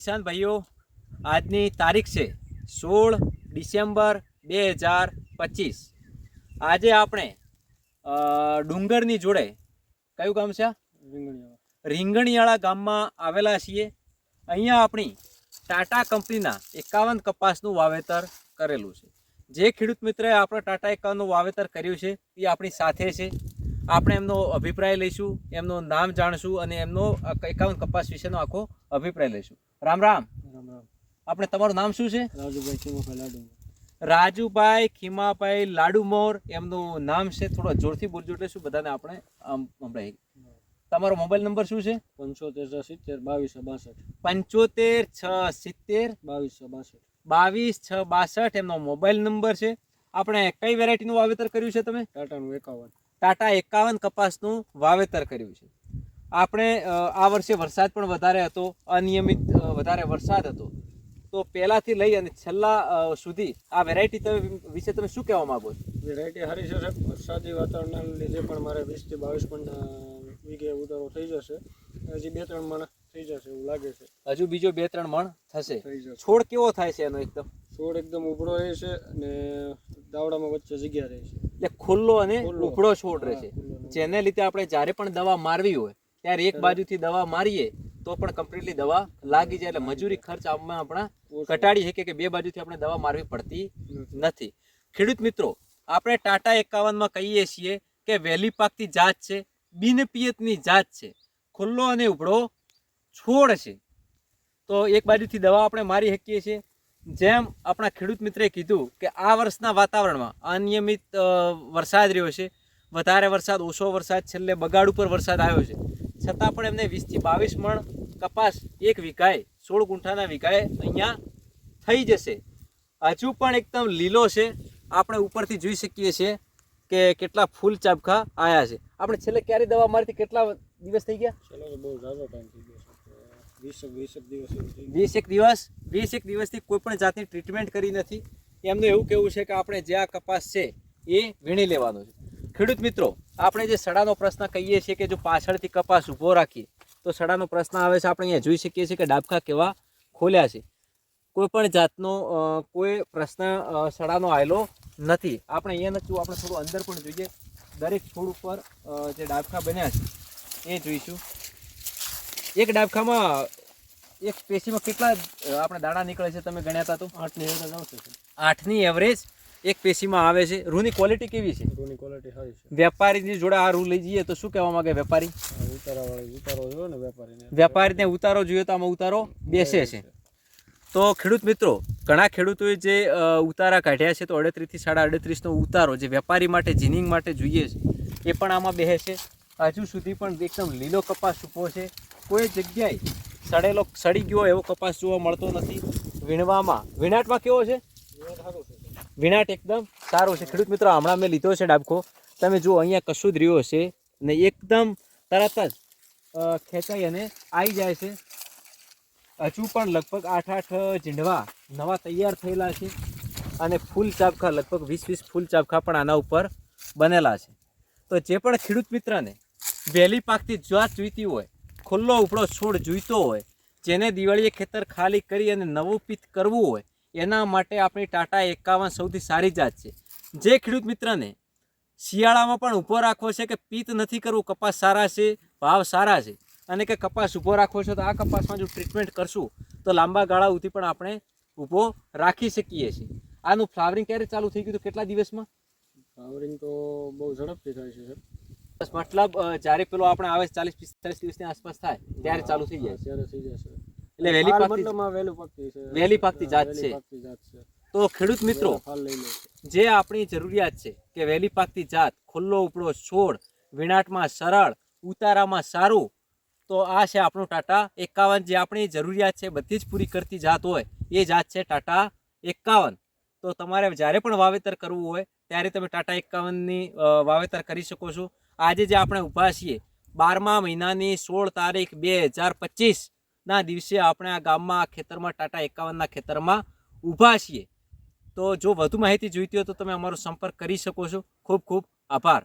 કિસાન ભાઈઓ, આજની તારીખ છે 16 ડિસેમ્બર 2025। આજે આપણે ડુંગરની જોડે કયું ગામ છે? રીંગણીયાળા ગામમાં આવેલા છીએ। અહીંયા આપણી ટાટા કંપનીના 51 કપાસનું વાવેતર કરેલું છે। જે ખેડૂત મિત્રએ આપણે ટાટા 51નું વાવેતર કર્યું છે એ આપણી સાથે છે। આપણે એમનો અભિપ્રાય લઈશું, એમનું નામ જાણશું અને એમનો 51 કપાસ વિશેનો આખો અભિપ્રાય લઈશું। રામ રામ। રામ રામ। આપણે તમારું નામ શું છે? રાજુભાઈ ખીમાભાઈ રાજુભાઈ લાડુમોર। લાડુમોર એમનું નામ છે। થોડો જોરથી બોલજો એટલે શું બધાને આપણે સંભળાય। તમારો મોબાઈલ નંબર શું છે? 75 75 670 22 662 એમનો મોબાઈલ નંબર છે। આપણે કઈ વેરાયટીનું વાવેતર કર્યું છે? તમે ટાટાનું 51 ટાટા 51 કપાસનું વાવેતર કર્યું છે। આપણે આ વર્ષે વરસાદ પણ વધારે હતો, અનિયમિત વધારે વરસાદ હતો, તો પહેલાથી લઈ અને છેલ્લા સુધી આ વેરાયટી વિશે તમે શું કહેવા માંગો છો? વેરાયટી સારી છે સાહેબ। વરસાદી વાતાવરણના લીધે પણ મારે 20 થી 22 પણ વીઘે ઉતારો થઈ જશે। હજી 2-3 મણ થઈ જશે એવું લાગે છે। હજુ બીજો 2-3 મણ થશે। થઈ જશે। છોડ કેવો થાય છે એનો? એકદમ છોડ એકદમ ઉભળો રહે છે અને દાવડામાં વચ્ચે જગ્યા રહે છે, એટલે ખુલ્લો અને ઉભળો છોડ રહે છે, ખુલ્લો। જેને લીધે આપણે જ્યારે પણ દવા મારવી હોય ત્યારે એક બાજુથી દવા મારીએ તો પણ કમ્પ્લીટલી દવા લાગી જાય, એટલે મજૂરી ખર્ચ આમાં આપણા ઘટાડી શકીએ કે બે બાજુથી આપણે દવા મારવી પડતી નથી। ખેડૂત મિત્રો, આપણે ટાટા 51માં કહીએ છીએ કે વહેલી પાકતી જાત છે, બિનપિયતની જાત છે, ખુલ્લો અને ઉભળો છોડ છે, તો એક બાજુથી દવા આપણે મારી શકીએ છીએ। જેમ આપણા ખેડૂત મિત્રે કીધું કે આ વર્ષના વાતાવરણમાં અનિયમિત વરસાદ રહ્યો છે, વધારે વરસાદ, ઓછો વરસાદ, છેલ્લે બગાડ ઉપર વરસાદ આવ્યો છે, છતાં પણ એમને 20 થી 22 મણ કપાસ એક વીઘાએ 16 ગુંઠાના વીઘાએ અહીંયા થઈ જશે। હજુ પણ એકદમ લીલો છે। આપણે ઉપરથી જોઈ શકીએ છીએ કે કેટલા ફૂલ ચાબખા આવ્યા છે। આપણે છેલ્લે ક્યારે દવા મારતી? કેટલા દિવસ થઈ ગયા? ચલો તો બહુ ઝાઝો ટાઈમ થઈ ગયો છે, 20 દિવસ 21 દિવસથી કોઈ પણ જાતની ટ્રીટમેન્ટ કરી નથી। એમનું એવું કહેવું છે કે આપણે જે આ કપાસ છે એ વીણી લેવાનો છે। ખેડૂત મિત્રો, આપણે જે સડાનો પ્રશ્ન કહીએ છીએ કે જો પાછળથી કપાસ ઊભો રાખીએ તો સડાનો પ્રશ્ન આવે છે। આપણે અહીંયા જોઈ શકીએ છીએ કે ડાબખા કેવા ખોલ્યા છે, કોઈ પણ જાતનો કોઈ પ્રશ્ન સડાનો આવેલો નથી। આપણે અહીંયા નથી, આપણે થોડું અંદર પણ જોઈએ, દરેક છોડ ઉપર જે ડાબખા બન્યા છે એ જોઈશું। એક ડાબખામાં એક પેશીમાં કેટલા આપણે દાણા નીકળે છે તમે ગણ્યા હતા? તો 8ની એવરેજ આવશે। 8ની એવરેજ એક પેશીમાં આવે છે। રૂની ક્વોલિટી કેવી છે? રૂની ક્વોલિટી સારી છે। વેપારીની જોડે આ રૂ લઈ જઈએ તો શું કહેવા માંગે વેપારી? ઉતારો જોયો ને વેપારીને ઉતારો જોઈએ તો આમાં ઉતારો બેસે છે। તો ખેડૂત મિત્રો, ઘણા ખેડૂતોએ જે ઉતારા કાઢ્યા છે તો 38 થી 38.5નો ઉતારો જે વેપારી માટે, જીનિંગ માટે જોઈએ છે એ પણ આમાં બેસે છે। હજુ સુધી પણ એકદમ લીલો કપાસ ઊભો છે, કોઈ જગ્યાએ સડી ગયો એવો કપાસ જોવા મળતો નથી। વિણાટમાં કેવો છે? વિણાટ એકદમ સારું છે। ખેડૂત મિત્રો, હમણાં મેં લીધો છે ડાબખો, તમે જુઓ અહીંયા કશું જ રહ્યો છે ને એકદમ તરત જ ખેંચાઈ અને આવી જાય છે। હજુ પણ લગભગ 8 ઝીંડવા નવા તૈયાર થયેલા છે અને ફૂલ ચાબખા લગભગ 20 ફૂલ ચાબખા પણ આના ઉપર બનેલા છે। તો જે પણ ખેડૂત મિત્રને વહેલી પાકતી જાત જોઈતી હોય, ખુલ્લો ઉપડો છોડ જોઈતો હોય, જેને દિવાળીએ ખેતર ખાલી કરી અને નવું પિત કરવું હોય, એના માટે આપણી ટાટા 51 સૌથી સારી જાત છે। જે ખેડૂત મિત્રને શિયાળામાં પણ ઊભો રાખવો છે કે પિત નથી કરવું, કપાસ સારા છે, ભાવ સારા છે, અને કે કપાસ ઊભો રાખવો છે તો આ કપાસમાં જો ટ્રીટમેન્ટ કરશું તો લાંબા ગાળા સુધી પણ આપણે ઊભો રાખી શકીએ છીએ। આનું ફ્લાવરિંગ ક્યારે ચાલુ થઈ ગયું? તો કેટલા દિવસમાં? ફ્લાવરિંગ તો બહુ ઝડપથી થાય છે સાહેબ। મતલબ જ્યારે પેલો આપણે આવે 40-45 દિવસની આસપાસ થાય ત્યારે ચાલુ થઈ જાય, ત્યારે થઈ જશે। એટલે વહેલી પાકતી જાત છે। તો ખેડૂત મિત્રો, જે આપણી જરૂરિયાત છે કે વહેલી પાકતી જાત, ખુલ્લો ઉપડો છોડ, વિણાટમાં સરળ, ઉતારામાં સારું, તો આ છે આપણું ટાટા 51। જે આપણી જરૂરિયાત છે બધી જ પૂરી કરતી જાત હોય એ જાત છે ટાટા 51। તો તમારે જ્યારે પણ વાવેતર કરવું હોય ત્યારે તમે ટાટા 51ની વાવેતર કરી શકો છો। આજે જે આપણે ઊભા છીએ 12મા મહિનાની 16 તારીખ 2025ના દિવસે આપણે આ ગામમાં, આ ખેતરમાં, ટાટા 51ના ખેતરમાં ઊભા છીએ। તો જો વધુ માહિતી જોઈતી હોય તો તમે અમારો સંપર્ક કરી શકો છો। ખૂબ ખૂબ આભાર।